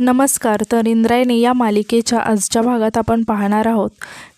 नमस्कार. तर इंद्रायणी या मालिकेच्या आजच्या भागात आपण पाहणार आहोत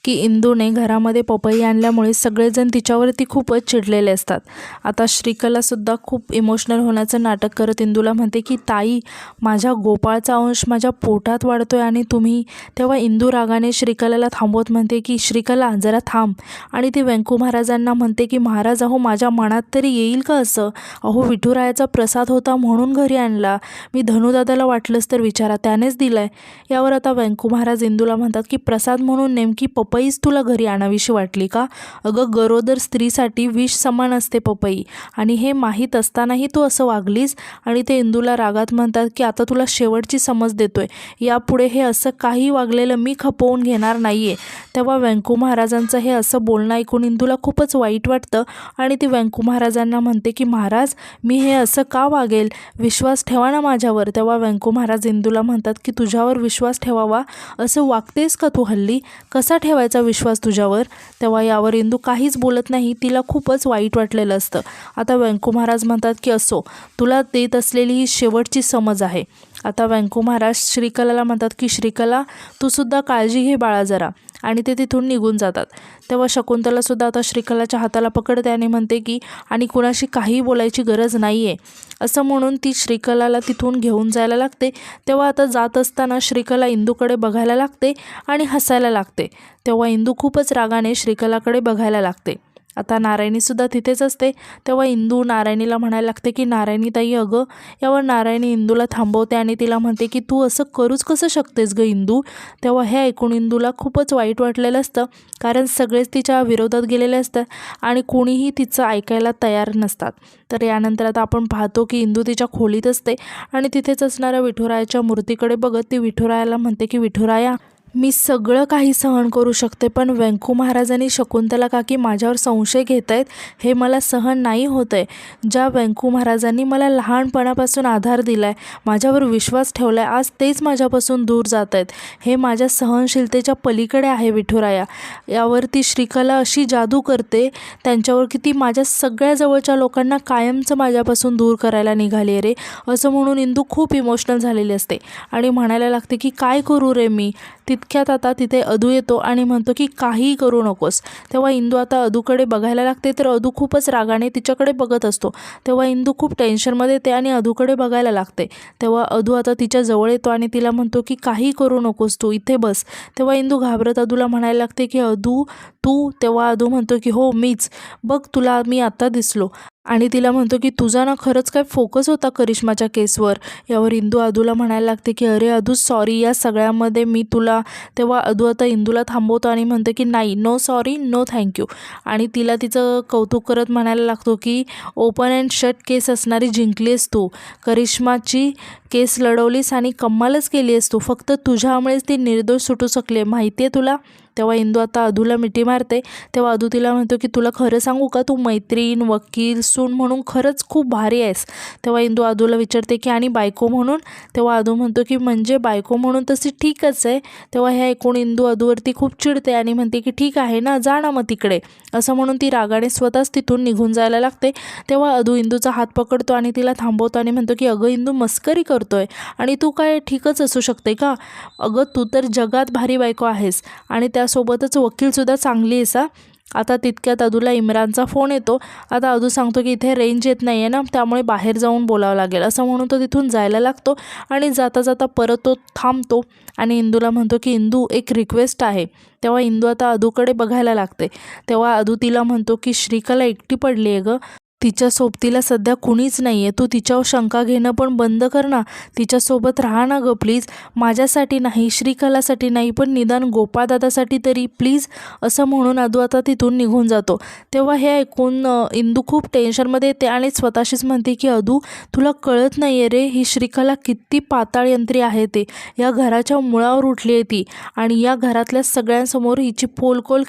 की इंदूने घरामध्ये पपई आणल्यामुळे सगळेजण तिच्यावरती खूपच चिडलेले असतात. आता श्रीकलासुद्धा खूप इमोशनल होण्याचं नाटक करत इंदूला म्हणते की ताई, माझ्या गोपाळचा अंश माझ्या पोटात वाढतोय आणि तुम्ही. तेव्हा इंदू रागाने श्रीकलाला थांबवत म्हणते की श्रीकला जरा थांब. आणि ती व्यंकू महाराजांना म्हणते की महाराज, अहो माझ्या मनात तरी येईल का असं? अहो विठुरायाचा प्रसाद होता म्हणून घरी आणला. मी धनुदादाला वाटलंच तर विचारा, त्यानेच दिलाय. यावर आता व्यंकू महाराज इंदूला म्हणतात की प्रसाद म्हणून नेमकी पपईच तुला घरी आणावीशी वाटली का? अगं गरोदर स्त्रीसाठी विष समान असते पपई, आणि हे माहीत असतानाही तू असं वागलीस. आणि ते इंदूला रागात म्हणतात की आता तुला शेवटची समज देतोय, यापुढे हे असं काही वागलेलं मी खपवून घेणार नाहीये. तेव्हा व्यंकू महाराजांचं हे असं बोलणं ऐकून इंदूला खूपच वाईट वाटतं आणि ती व्यंकू महाराजांना म्हणते की महाराज, मी हे असं का वागेल? विश्वास ठेवा ना माझ्यावर. तेव्हा व्यंकू महाराज इंदूला म्हणतात की तुझ्यावर विश्वास ठेवावा असं वागतेस का तू हल्ली? कसा ठेवायचा विश्वास तुझ्यावर? तेव्हा यावर इंदू काहीच बोलत नाही. तिला खूपच वाईट वाटलेलं असतं. आता व्यंकू महाराज म्हणतात की असो, तुला देत असलेली ही शेवटची समज आहे. आता व्यंकू महाराज श्रीकलाला म्हणतात की श्रीकला, तू सुद्धा काळजी घे बाळा जरा. आणि ते तिथून निघून जातात. तेव्हा शकुंतलासुद्धा आता श्रीकलाच्या हाताला पकडते आणि म्हणते की आणि कुणाशी काही बोलायची गरज नाही आहे, असं म्हणून ती श्रीकलाला तिथून घेऊन जायला लागते. तेव्हा आता जात असताना श्रीकला इंदूकडे बघायला लागते आणि हसायला लागते. तेव्हा इंदू खूपच रागाने श्रीकलाकडे बघायला लागते. आता नारायणीसुद्धा तिथेच असते. तेव्हा इंदू नारायणीला म्हणायला लागते की नारायणी ताई अगं. यावर नारायणी इंदूला थांबवते आणि तिला म्हणते की तू असं करूच कसं शकतेस गं इंदू? तेव्हा हे ऐकून इंदूला खूपच वाईट वाटलेलं असतं, कारण सगळेच तिच्या विरोधात गेलेले असतात आणि कोणीही तिचं ऐकायला तयार नसतात. तर यानंतर आता आपण पाहतो की इंदू तिच्या खोलीत असते आणि तिथेच असणाऱ्या विठुरायाच्या मूर्तीकडे बघत ती विठुरायाला म्हणते की विठुराया, मी सगळं काही सहन करू शकते, पण व्यंकू महाराजांनी शकुंतला काकी माझ्यावर संशय घेत आहेत, हे मला सहन नाही होत आहे. ज्या व्यंकू महाराजांनी मला लहानपणापासून आधार दिला आहे, माझ्यावर विश्वास ठेवला आहे, आज तेच माझ्यापासून दूर जात आहेत. हे माझ्या सहनशीलतेच्या पलीकडे आहे विठुराया. यावरती श्रीकला अशी जादू करते त्यांच्यावर की ती माझ्या सगळ्या जवळच्या लोकांना कायमचं माझ्यापासून दूर करायला निघाली रे. असं म्हणून इंदू खूप इमोशनल झालेली असते आणि म्हणायला लागते की काय करू रे मी? तितक्यात आता तिथे अदू येतो आणि म्हणतो की काहीही करू नकोस. तेव्हा इंदू आता अदूकडे बघायला लागते, तर अदू खूपच रागाने तिच्याकडे बघत असतो. तेव्हा इंदू खूप टेन्शनमध्ये येते आणि अदूकडे बघायला लागते. तेव्हा अदू आता तिच्या जवळ येतो आणि तिला म्हणतो की काही करू नकोस, तू इथे बस. तेव्हा इंदू घाबरत अदूला म्हणायला लागते की अदू तू. तेव्हा अदू म्हणतो की हो मीच, बघ तुला मी आता दिसलो. आणि तिला म्हणतो की तुझा ना खरंच काय फोकस होता करिश्माच्या केसवर. यावर इंदू अदूला म्हणायला लागते की अरे अदू सॉरी, या सगळ्यामध्ये मी तुला. तेव्हा अदू आता इंदूला थांबवतो आणि म्हणतो की नाही, नो सॉरी, नो थँक्यू. आणि तिला तिचं कौतुक करत म्हणायला लागतो की ओपन अँड शट केस असणारी जिंकलीस तू, करिश्माची केस लढवलीस आणि कमालच केली आहेस तू. फक्त तुझ्यामुळेच ती निर्दोष सुटू शकले, माहिती आहे तुला. तेव्हा इंदू आता अदूला मिठी मारते. तेव्हा अदू तिला म्हणतो की तुला खरं सांगू का, तू मैत्रीण, वकील, सून म्हणून खरंच खूप भारी आहेस. तेव्हा इंदू अदूला विचारते की आणि बायको म्हणून? तेव्हा अदू म्हणतो की म्हणजे बायको म्हणून तशी ठीकच आहे. तेव्हा हे ऐकून इंदू अदूवरती खूप चिडते आणि म्हणते की ठीक आहे ना, जा ना मग तिकडे. असं म्हणून ती रागाने स्वतःच तिथून निघून जायला लागते. तेव्हा अदू इंदूचा हात पकडतो आणि तिला थांबवतो आणि म्हणतो की अगं इंदू, मस्करी करतोय आणि तू काय ठीकच असू शकते का? अगं तू तर जगात भारी बायको आहेस आणि त्यासोबतच वकीलसुद्धा चांगली आहेस हा. आता तितक्यात अदूला इम्रानचा फोन येतो. आता अदू सांगतो की इथे रेंज येत नाही आहे ना, त्यामुळे बाहेर जाऊन बोलावं लागेल. असं म्हणून तो तिथून जायला लागतो आणि जाता जाता परत तो थांबतो आणि इंदूला म्हणतो की इंदू, एक रिक्वेस्ट आहे. तेव्हा इंदू आता अदूकडे बघायला लागते. तेव्हा अदू तिला म्हणतो की श्रीकला एकटी पडली आहे गं, तिच्या सोबतीला सध्या कुणीच नाही आहे. तू तिच्यावर शंका घेणं पण बंद कर ना, तिच्यासोबत राहा ना गं प्लीज. माझ्यासाठी नाही, श्रीकलासाठी नाही, पण निदान गोपाळदादासाठी तरी प्लीज. असं म्हणून अदू आता तिथून निघून जातो. तेव्हा हे ऐकून इंदू खूप टेन्शनमध्ये येते आणि स्वतःशीच म्हणते की अदू, तुला कळत नाही आहे रे, ही श्रीकला किती पाताळ यंत्री आहे ते. या घराच्या मुळावर उठली आहे ती आणि या घरातल्या सगळ्यांसमोर हिची पोलकोल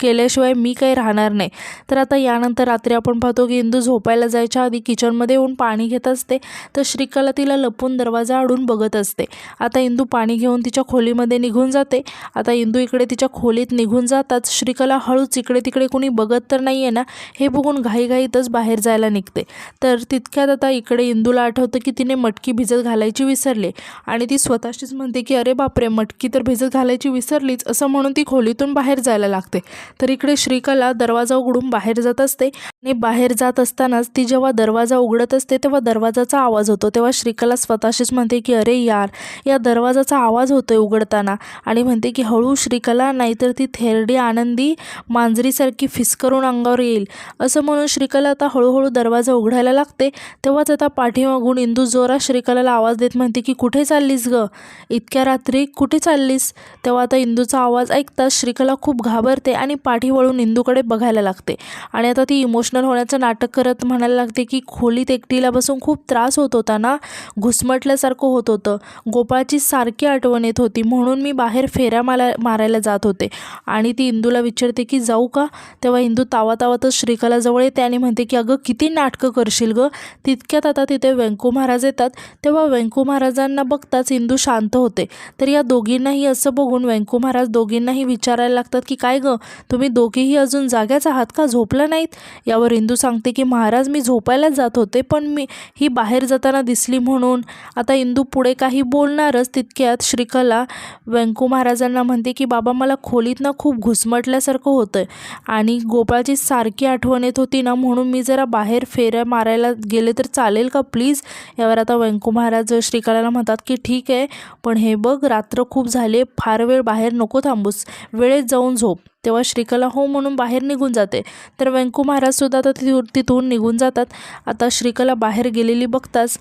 केल्याशिवाय मी काही राहणार नाही. तर आता यानंतर रात्री आपण पाहतो की इंदू झोपायला जायच्या आधी किचनमध्ये येऊन पाणी घेत असते, तर श्रीकला तिला लपून दरवाजा आडून बघत असते. आता इंदू पाणी घेऊन तिच्या खोलीमध्ये निघून जाते. आता इंदू इकडे तिच्या खोलीत निघून जाताच श्रीकला हळूच इकडे तिकडे कोणी बघत तर नाही आहे ना हे बघून घाईघाईतच बाहेर जायला निघते. तर तितक्यात आता इकडे इंदूला आठवतं की तिने मटकी भिजत घालायची विसरले आणि ती स्वतःशीच म्हणते की अरे बापरे, मटकी तर भिजत घालायची विसरलीच, असं म्हणून ती खोलीतून बाहेर जायला लागते. तर इकडे श्रीकला दरवाजा उघडून बाहेर जात असते आणि बाहेर जात असतानाच ती जेव्हा दरवाजा उघडत असते तेव्हा दरवाजाचा आवाज होतो. तेव्हा श्रीकला स्वतःशीच म्हणते की अरे यार, या दरवाजाचा आवाज होतोय उघडताना, आणि म्हणते की हळू श्रीकला, नाहीतर ती थेरडी आनंदी मांजरीसारखी फिसकरून अंगावर येईल. असं म्हणून श्रीकला आता हळूहळू दरवाजा उघडायला लागते. तेव्हाच आता पाठीमागून इंदू जोरात श्रीकलाला आवाज देत म्हणते की कुठे चाललीस ग, इतक्या रात्री कुठे चाललीस. तेव्हा आता इंदूचा आवाज ऐकताच श्रीकला खूप घाबरते आणि पाठी वळून इंदूकडे बघायला लागते. आणि आता ती इमोशनल होण्याचं नाटक करत म्हणायला लागते की खोलीत एकटीला बसून खूप त्रास होत होता ना, घुसमटल्यासारखं होत होतं, गोपाळची सारखी आठवण येत होती, म्हणून मी बाहेर फेऱ्या मारायला जात होते. आणि ती इंदूला विचारते की जाऊ का. तेव्हा इंदू तावातावातच श्रीकलाजवळ येते आणि म्हणते की अगं किती नाटकं करशील ग. तितक्यात आता तिथे व्यंकू महाराज येतात. तेव्हा व्यंकू महाराजांना बघताच इंदू शांत होते. तर या दोघींनाही असं बघून व्यंकू महाराज दोघींनाही विचारायला लागतात की काय ग, तुम्ही दोघीही अजून जाग्याच आहात का, झोपला नाहीत. यावर इंदू सांगते की महाराज मी झोपायलाच जात होते, पण मी ही बाहेर जाताना दिसली म्हणून. आता इंदू पुढे काही बोलणारच तितक्यात श्रीकला व्यंकू महाराजांना म्हणते की बाबा मला खोलीतनं खूप घुसमटल्यासारखं होतं आणि गोपाळची सारखी आठवण येत होती ना, म्हणून मी जरा बाहेर फेऱ्या मारायला गेले तर चालेल का प्लीज. यावर आता व्यंकू महाराज श्रीकलाला म्हणतात की ठीक आहे, पण हे बघ रात्र खूप झाले, फार वेळ बाहेर नको थांबूस, वेळेत जाऊन झोप. तेव्हा श्रीकला हो म्हणून बाहेर निघून जाते. तर व्यंकू महाराज सुद्धा आता तिथून निघून जातात. आता श्रीकला बाहेर गेलेली बघताच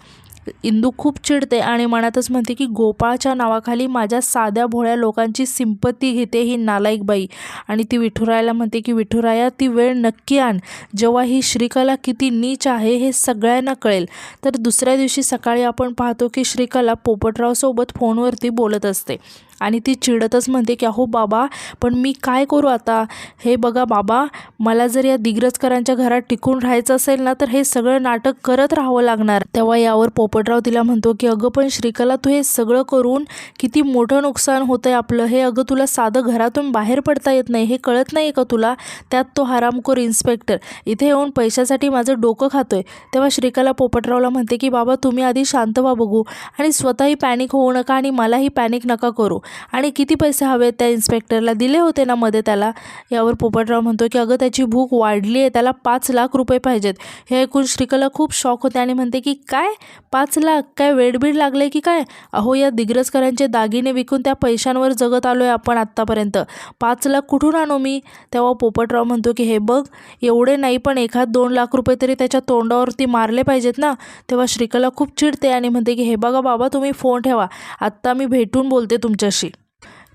इंदू खूप चिडते आणि मनातच म्हणते की गोपाळच्या नावाखाली माझ्या साध्या भोळ्या लोकांची सिंपत्ती घेते ही नालायक बाई. आणि ती विठुरायाला म्हणते की विठुराया ती वेळ नक्की आण जेव्हा ही श्रीकला किती नीच आहे हे सगळ्यांना कळेल. तर दुसऱ्या दिवशी सकाळी आपण पाहतो की श्रीकला पोपटरावसोबत फोनवरती बोलत असते आणि ती चिडतच म्हणते की अहो बाबा, पण मी काय करू आता. हे बघा बाबा, मला जर या दिग्रजकरांच्या घरात टिकून राहायचं असेल ना तर हे सगळं नाटक करत राहावं लागणार. तेव्हा यावर पोपटराव तिला म्हणतो की अगं पण श्रीकला, तू हे सगळं करून किती मोठं नुकसान होतं आहे आपलं. हे अगं तुला साधं घरातून बाहेर पडता येत नाही, हे कळत नाही का तुला. त्यात तो हरामखोर इन्स्पेक्टर इथे येऊन पैशासाठी माझं डोकं खातोय. तेव्हा श्रीकला पोपटरावला म्हणते की बाबा तुम्ही आधी शांत व्हा बघू, आणि स्वतःही पॅनिक होऊ नका आणि मलाही पॅनिक नका करू. आणि किती पैसे हवेत त्या इन्स्पेक्टरला, दिले होते ना मध्ये त्याला. यावर पोपटराव म्हणतो की अगं त्याची भूक वाढली आहे, त्याला 5 लाख रुपये पाहिजेत. हे ऐकून श्रीकला खूप शॉक होते आणि म्हणते की काय 5 लाख, काय वेडबीड लागले की काय. अहो या दिग्रजकरांचे दागिने विकून त्या पैशांवर जगत आलो आहे आपण आत्तापर्यंत, 5 लाख कुठून आणू मी. तेव्हा पोपटराव म्हणतो की हे बघ, एवढे नाही पण 1-2 लाख रुपये तरी त्याच्या तोंडावरती मारले पाहिजेत ना. तेव्हा श्रीकला खूप चिडते आणि म्हणते की हे बघा बाबा, तुम्ही फोन ठेवा, आत्ता मी भेटून बोलते तुमच्याशी.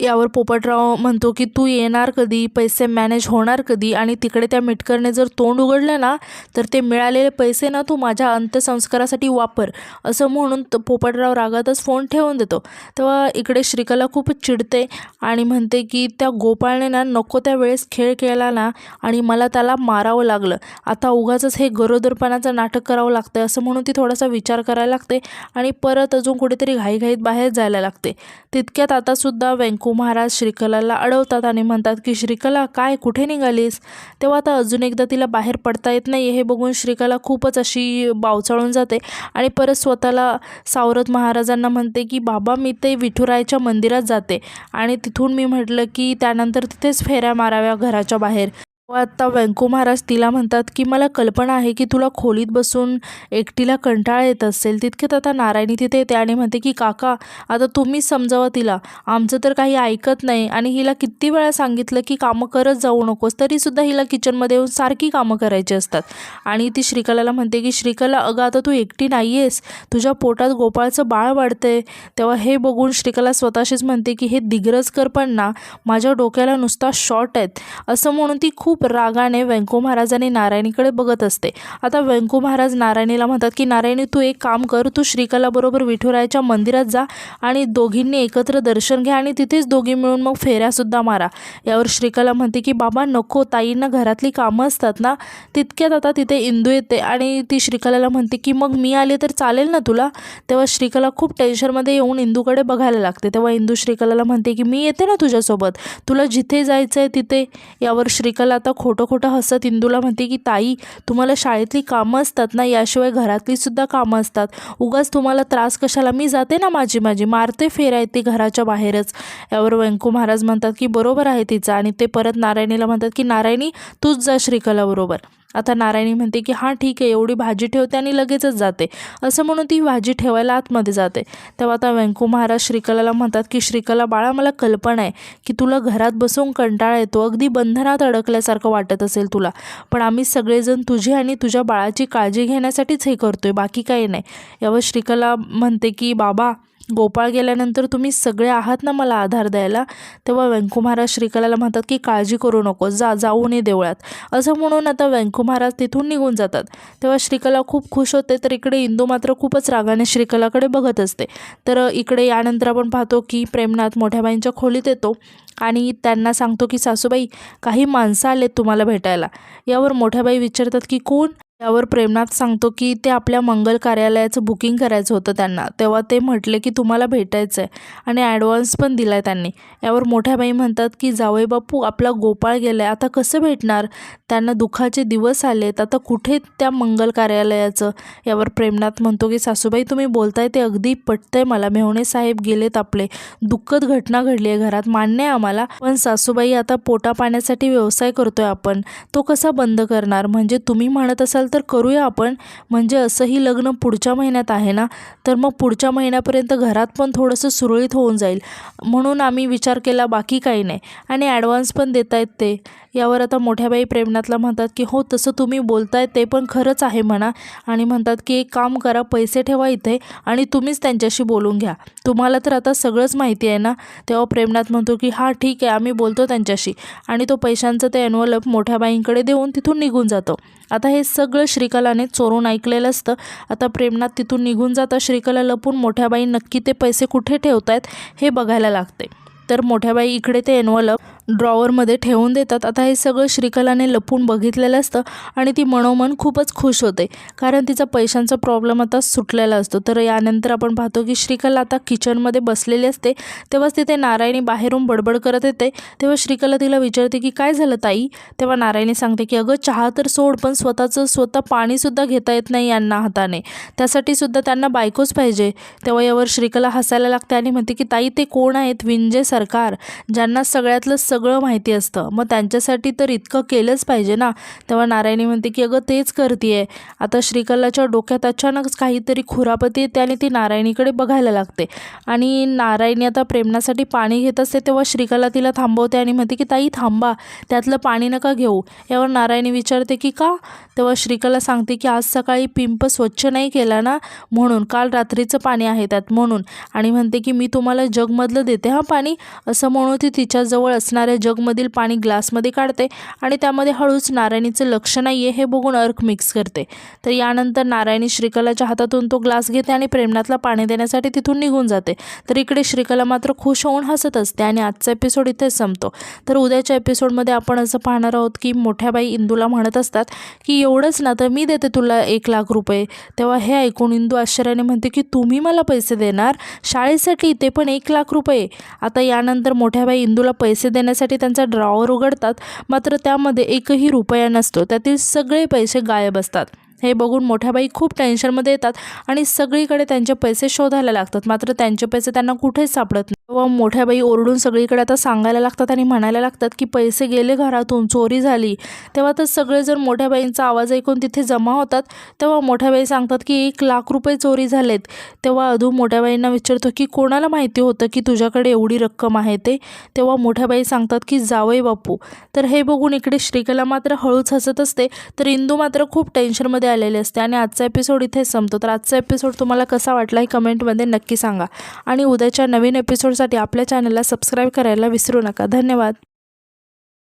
यावर पोपटराव म्हणतो की तू येणार कधी, पैसे मॅनेज होणार कधी, आणि तिकडे त्या मिटकरने जर तोंड उघडलं ना तर ते मिळालेले पैसे ना तू माझ्या अंत्यसंस्कारासाठी वापर. असं म्हणून पोपटराव रागातच फोन ठेवून देतो. तेव्हा इकडे श्रीकला खूपच चिडते आणि म्हणते की त्या गोपाळने ना नको त्या वेळेस खेळ केला ना आणि मला त्याला मारावं लागलं, आता उगाचच हे गरोदरपणाचं नाटक करावं लागतं. असं म्हणून ती थोडासा विचार करायला लागते आणि परत अजून कुठेतरी घाईघाईत बाहेर जायला लागते. तितक्यात आता सुद्धा व्यंकू महाराज श्रीकलाला अडवतात आणि म्हणतात की श्रीकला काय, कुठे निघालीस. तेव्हा आता अजून एकदा तिला बाहेर पडता येत नाही हे बघून श्रीकला खूपच अशी बावचाळून जाते आणि परत स्वतःला सावरत महाराजांना म्हणते की बाबा मी ते विठुरायाच्या मंदिरात जाते आणि तिथून मी म्हटलं की त्यानंतर तिथेच फेऱ्या माराव्या घराच्या बाहेर. आता व्यंकू महाराज तिला म्हणतात की मला कल्पना आहे की तुला खोलीत बसून एकटीला कंटाळा येत असेल. तितक्यात आता नारायणी तिथे येते आणि म्हणते की काका आता तुम्हीच समजावा तिला, आमचं तर काही ऐकत नाही आणि हिला किती वेळा सांगितलं की कामं करत जाऊ नकोस, तरीसुद्धा हिला किचनमध्ये येऊन सारखी कामं करायची असतात. आणि ती श्रीकलाला म्हणते की श्रीकला अगं आता तू एकटी नाही आहेस, तुझ्या पोटात गोपाळचं बाळ वाढतंय. तेव्हा हे बघून श्रीकला स्वतःशीच म्हणते की हे दिग्रजकर पण ना माझ्या डोक्याला नुसता शॉट आहेत. असं म्हणून ती खूप खूप रागाने व्यंकू महाराज आणि नारायणीकडे बघत असते। आता व्यंकू महाराज नारायणीला म्हणतात की नारायणी तू एक काम कर, तू श्रीकलाबरोबर विठुरायाच्या मंदिरात जा आणि दोघींनी एकत्र दर्शन घ्या आणि तिथेच दोघी मिळून मग फेऱ्यासुद्धा मारा। यावर श्रीकला म्हणते की बाबा नको, ताईंना घरातली कामं असतात ना। तितक्यात आता तिथे इंदू येते आणि ती श्रीकलाला म्हणते की मग मी आले तर चालेल ना तुला। तेव्हा श्रीकला खूप टेन्शनमध्ये येऊन इंदूकडे बघायला लागते। तेव्हा इंदू श्रीकलाला म्हणते की मी येते ना तुझ्यासोबत, तुला जिथे जायचं आहे तिथे। यावर श्रीकला आता खोटं खोटं हसत इंदूला म्हणते की ताई तुम्हाला शाळेतली कामं असतात ना, याशिवाय घरातली सुद्धा कामं असतात, उगाच तुम्हाला त्रास कशाला, मी जाते ना माझी मारते फेऱ्या येते घराच्या बाहेरच। यावर व्यंकू महाराज म्हणतात की बरोबर आहे तिचं आणि ते परत नारायणीला म्हणतात की नारायणी तूच जा श्रीकलाबरोबर। आता नारायणी म्हणते की हां ठीक आहे, एवढी भाजी ठेवते आणि लगेचच जाते, असं म्हणून ती भाजी ठेवायला आतमध्ये जाते। तेव्हा आता व्यंकू महाराज श्रीकलाला म्हणतात की श्रीकला बाळा मला कल्पना आहे की तुला घरात बसून कंटाळा येतो, अगदी बंधनात अडकल्यासारखं वाटत असेल तुला, पण आम्ही सगळेजण तुझी आणि तुझ्या बाळाची काळजी घेण्यासाठीच हे करतोय, बाकी काही नाही। यावर श्रीकला म्हणते की बाबा गोपाळ गेल्यानंतर तुम्ही सगळे आहात ना मला आधार द्यायला। तेव्हा व्यंकू महाराज श्रीकलाला म्हणतात की काळजी करू नको, जाऊ नये देवळात, असं म्हणून आता व्यंकू महाराज तिथून निघून जातात। तेव्हा श्रीकला खूप खुश होते, तर इकडे इंदू मात्र खूपच रागाने श्रीकलाकडे बघत असते। तर इकडे यानंतर आपण पाहतो की प्रेमनाथ मोठ्या बाईंच्या खोलीत येतो आणि त्यांना सांगतो की सासूबाई काही माणसं आलेत तुम्हाला भेटायला। यावर मोठ्या बाई विचारतात की कोण। यावर प्रेमनाथ सांगतो की ते आपल्या मंगल कार्यालयाचं बुकिंग करायचं होतं त्यांना, तेव्हा ते म्हटले की तुम्हाला भेटायचं आहे आणि ॲडव्हान्स पण दिला आहे त्यांनी। यावर मोठ्या बाई म्हणतात की जावई बापू आपला गोपाळ गेला आहे, आता कसं भेटणार, त्यांना दुःखाचे दिवस आलेत, आता कुठे त्या मंगल कार्यालयाचं। यावर प्रेमनाथ म्हणतो की सासूबाई तुम्ही बोलताय ते अगदी पटतंय मला, मेव्हणे साहेब गेलेत आपले, दुःखद घटना घडली आहे घरात, मान्य आहे आम्हाला, पण सासूबाई आता पोटा पाण्यासाठी व्यवसाय करतोय आपण, तो कसा बंद करणार, म्हणजे तुम्ही म्हणत असाल तर करूया आपण, म्हणजे असंही लग्न पुढच्या महिन्यात आहे ना, तर मग पुढच्या महिन्यापर्यंत घरात पण थोडंसं सुरळीत होऊन जाईल, म्हणून आम्ही विचार केला, बाकी काही नाही, आणि ॲडव्हान्स पण देतायत ते। यावर आता मोठ्याबाई प्रेमनाथला म्हणतात की हो तसं तुम्ही बोलताय ते पण खरंच आहे म्हणा, आणि म्हणतात की एक काम करा, पैसे ठेवा इथे आणि तुम्हीच त्यांच्याशी बोलून घ्या, तुम्हाला तर आता सगळंच माहिती आहे ना। तेव्हा प्रेमनाथ म्हणतो की हां ठीक आहे आम्ही बोलतो त्यांच्याशी, आणि तो पैशांचं ते एन्व्हलप मोठ्याबाईंकडे देऊन तिथून निघून जातो। आता हे सगळं श्रीकलाने चोरून ऐकलेलं असतं। आता प्रेमनाथ तिथून निघून जाता श्रीकला लपून मोठ्याबाई नक्की ते पैसे कुठे ठेवतायत हे बघायला लागते। तर मोठ्याबाई इकडे ते एन्व्हलप ड्रॉवरमध्ये ठेवून देतात। आता हे सगळं श्रीकलाने लपून बघितलेलं असतं आणि ती मनोमन खूपच खुश होते, कारण तिचा पैशांचा प्रॉब्लेम आता सुटलेला असतो। तर यानंतर आपण पाहतो की श्रीकला आता किचनमध्ये बसलेली असते, तेव्हाच तिथे नारायणी बाहेरून बडबड करत येते। तेव्हा श्रीकला तिला विचारते की काय झालं ताई। तेव्हा नारायणी सांगते की अगं चहा तर सोड, पण स्वतः पाणीसुद्धा घेता येत नाही यांना हाताने, त्यासाठी सुद्धा त्यांना बायकोच पाहिजे। तेव्हा यावर श्रीकला हसायला लागते आणि म्हणते की ताई ते कोण आहेत, विंजे सरकार, ज्यांना सगळ्यातलं सगळं माहिती असतं, मग त्यांच्यासाठी तर इतकं केलंच पाहिजे ना। तेव्हा नारायणी म्हणते की अगं तेच करतीये। आता श्रीकलाच्या डोक्यात अचानक काहीतरी खुरापती येते आणि ती नारायणीकडे बघायला लागते, आणि नारायणी आता प्रेमनासाठी पाणी घेत असते। तेव्हा श्रीकला तिला थांबवते आणि म्हणते की ताई थांबा, त्यातलं पाणी नका घेऊ। यावर नारायणी विचारते की का। तेव्हा श्रीकला सांगते की आज सकाळी पिंप स्वच्छ नाही केला ना, म्हणून, काल रात्रीचं पाणी आहे त्यात म्हणून, आणि म्हणते की मी तुम्हाला जगमधलं देते हां पाणी, असं म्हणून ती तिच्याजवळ असणाऱ्या जगमधील पाणी ग्लासमध्ये काढते आणि त्यामध्ये हळूच नारायणीचं लक्ष नाही आहे हे बघून अर्क मिक्स करते। तर यानंतर नारायणी श्रीकलाच्या हातातून तो ग्लास घेते आणि प्रेमनाथला पाणी देण्यासाठी तिथून निघून जाते। तर इकडे श्रीकला मात्र खुश होऊन हसत असते, आणि आजचा एपिसोड इथेच संपतो। तर उद्याच्या एपिसोडमध्ये आपण असं पाहणार आहोत की मोठ्याबाई इंदूला म्हणत असतात की एवढंच ना, तर मी देते तुला 1,00,000 रुपये। तेव्हा हे ऐकून इंदू आश्चर्याने म्हणते की तुम्ही मला पैसे देणार शाळेसाठी, ते पण 1,00,000 रुपये। आता यानंतर मोठ्याबाई इंदूला पैसे देण्यासाठी त्यांचा ड्रॉवर उघडतात, मात्र त्यामध्ये एकही रुपया नसतो, त्यातील सगळे पैसे गायब असतात। हे बघून मोठ्याबाई खूप टेन्शनमध्ये येतात आणि सगळीकडे त्यांचे पैसे शोधायला लागतात, मात्र त्यांचे पैसे त्यांना कुठेच सापडत नाही। तेव्हा मोठ्याबाई ओरडून सगळीकडे आता सांगायला लागतात आणि म्हणायला लागतात की पैसे गेले घरातून, चोरी झाली। तेव्हा तर सगळेजण मोठ्याबाईंचा आवाज ऐकून तिथे जमा होतात। तेव्हा मोठ्याबाई सांगतात की 1,00,000 रुपये चोरी झालेत। तेव्हा अधू मोठ्याबाईंना विचारतो की कोणाला माहिती होतं की तुझ्याकडे एवढी रक्कम आहे ते। तेव्हा मोठ्याबाई सांगतात की जावई बापू। तर हे बघून इकडे श्रीकला मात्र हळूच हसत असते, तर इंदू मात्र खूप टेन्शनमध्ये आलेले असते, आणि आजचा एपिसोड इथेच संपतो। तर आजचा एपिसोड तुम्हाला कसा वाटला हे कमेंटमध्ये नक्की सांगा, आणि उद्याच्या नवीन एपिसोडसाठी आपल्या चॅनलला सबस्क्राईब करायला विसरू नका। धन्यवाद।